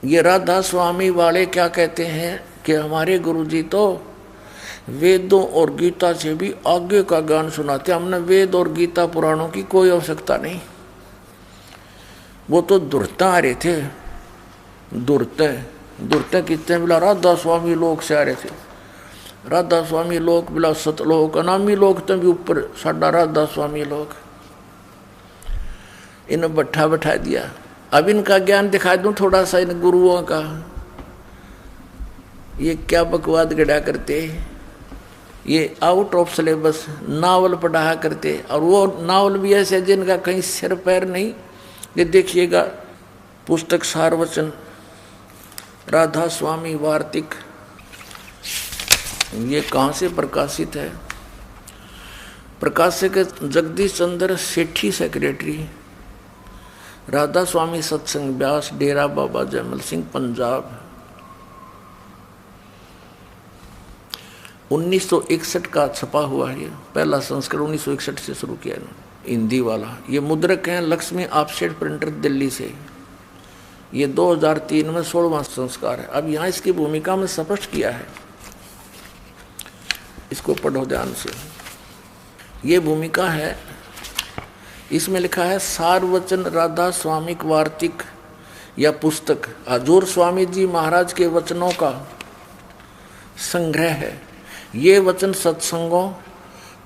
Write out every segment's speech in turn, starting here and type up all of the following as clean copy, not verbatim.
ये राधा स्वामी वाले क्या कहते हैं कि हमारे गुरुजी तो वेदों और गीता से भी आगे का ज्ञान सुनाते, हमने वेद और गीता पुराणों की कोई आवश्यकता नहीं। वो तो दुर्ता आ रहे थे, दुर्ते कितने बोला राधा स्वामी लोक से आ रहे थे। राधा स्वामी लोक बोला सतलोक अनामी लोक तो भी ऊपर साडा राधा स्वामी लोक। इन्हें बैठा दिया। अब इनका ज्ञान दिखा दूं थोड़ा सा इन गुरुओं का। ये क्या बकवाद गढ़ा करते, ये आउट ऑफ सिलेबस नावल पढ़ा करते, और वो नावल भी ऐसे जिनका कहीं सिर पैर नहीं। ये देखिएगा पुस्तक सारवचन राधा स्वामी वार्तिक, ये कहाँ से प्रकाशित है? प्रकाशक जगदीश चंद्र सेठी सेक्रेटरी, राधा स्वामी सत्संग व्यास, डेरा बाबा जयमल सिंह, पंजाब। 1961 का छपा हुआ है। पहला संस्करण 1961 से शुरू किया हिंदी वाला। ये मुद्रक हैं लक्ष्मी ऑफसेट प्रिंटर दिल्ली से। ये 2003 में 16वां संस्कार है। अब यहाँ इसकी भूमिका में स्पष्ट किया है, इसको पढ़ो ध्यान से। ये भूमिका है, इसमें लिखा है सारवचन राधा स्वामिक वार्तिक या पुस्तक हजूर स्वामी जी महाराज के वचनों का संग्रह है। ये वचन सत्संगों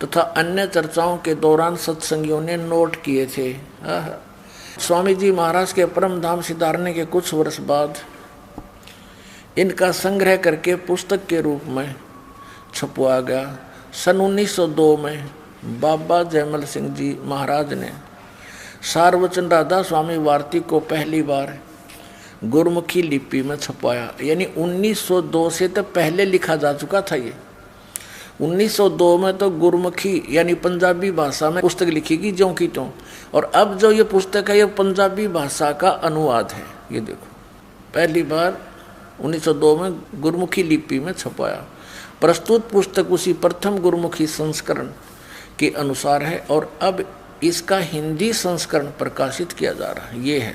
तथा अन्य चर्चाओं के दौरान सत्संगियों ने नोट किए थे। स्वामी जी महाराज के परम धाम सिधारने के कुछ वर्ष बाद इनका संग्रह करके पुस्तक के रूप में छपवा गया। सन 1902 में बाबा जयमल सिंह जी महाराज ने सारवचन राधा स्वामी वार्तिक को पहली बार गुरमुखी लिपि में छपवाया। यानी 1902 से तो पहले लिखा जा चुका था। ये 1902 में तो गुरमुखी यानी पंजाबी भाषा में पुस्तक लिखी गई ज्यों की त्यों, और अब जो ये पुस्तक है ये पंजाबी भाषा का अनुवाद है। ये देखो पहली बार 1902 में गुरमुखी लिपि में छपवाया। प्रस्तुत पुस्तक उसी प्रथम गुरमुखी संस्करण के अनुसार है और अब इसका हिंदी संस्करण प्रकाशित किया जा रहा है। ये है।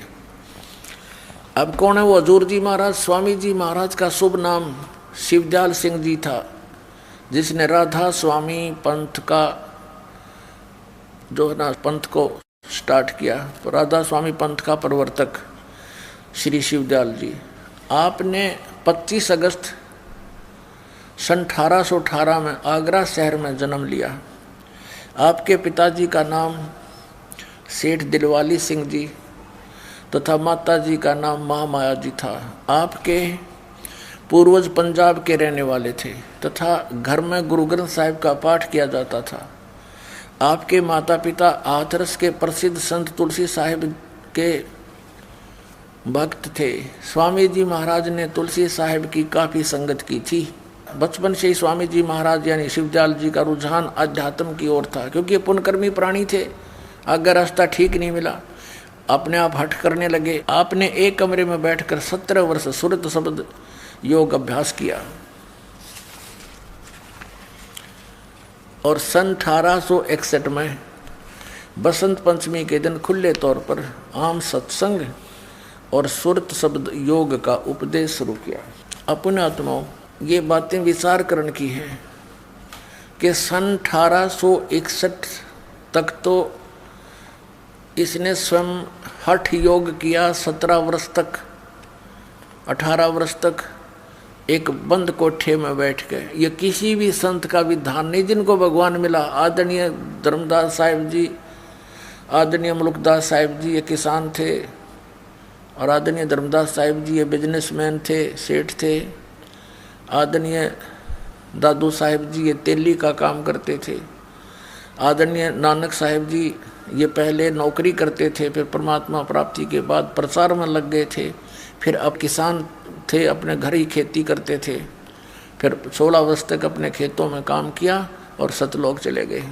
अब कौन है वो? हजूर जी महाराज। स्वामी जी महाराज का शुभ नाम शिवदयाल सिंह जी था, जिसने राधा स्वामी पंथ का जो है ना पंथ को स्टार्ट किया। तो राधा स्वामी पंथ का प्रवर्तक श्री शिवदयाल जी, आपने 25 अगस्त सन 1818 में आगरा शहर में जन्म लिया। आपके पिताजी का नाम सेठ दिलवाली सिंह जी तथा माता जी का नाम महामाया जी था। आपके पूर्वज पंजाब के रहने वाले थे तथा घर में गुरु ग्रंथ साहिब का पाठ किया जाता था। आपके माता पिता हाथरस के प्रसिद्ध संत तुलसी साहिब के भक्त थे। स्वामी जी महाराज ने तुलसी साहिब की काफ़ी संगत की थी। बचपन से ही स्वामी जी महाराज यानी शिवदयाल जी का रुझान अध्यात्म की ओर था, क्योंकि पुण्यकर्मी प्राणी थे। अगर रास्ता ठीक नहीं मिला अपने आप हट करने लगे। आपने एक कमरे में बैठकर 17 वर्ष सुरत शब्द योग अभ्यास किया और सन 1861 में बसंत पंचमी के दिन खुले तौर पर आम सत्संग और सुरत शब्द योग का उपदेश शुरू किया। अपने आत्माओं ये बातें विचार करने की है कि सन 1861 तक तो इसने स्वयं हठ योग किया। 17 वर्ष तक 18 वर्ष तक एक बंद कोठे में बैठ के। ये किसी भी संत का विधान नहीं जिनको भगवान मिला। आदरणीय धर्मदास साहिब जी, आदरणीय मुल्कदास साहिब जी ये किसान थे, और आदरणीय धर्मदास साहिब जी ये बिजनेसमैन थे, सेठ थे। आदरणीय दादू साहिब जी ये तेली का काम करते थे। आदरणीय नानक साहिब जी ये पहले नौकरी करते थे, फिर परमात्मा प्राप्ति के बाद प्रचार में लग गए थे। फिर अब किसान थे, अपने घर ही खेती करते थे। फिर 16 वर्ष तक अपने खेतों में काम किया और सतलोक चले गए।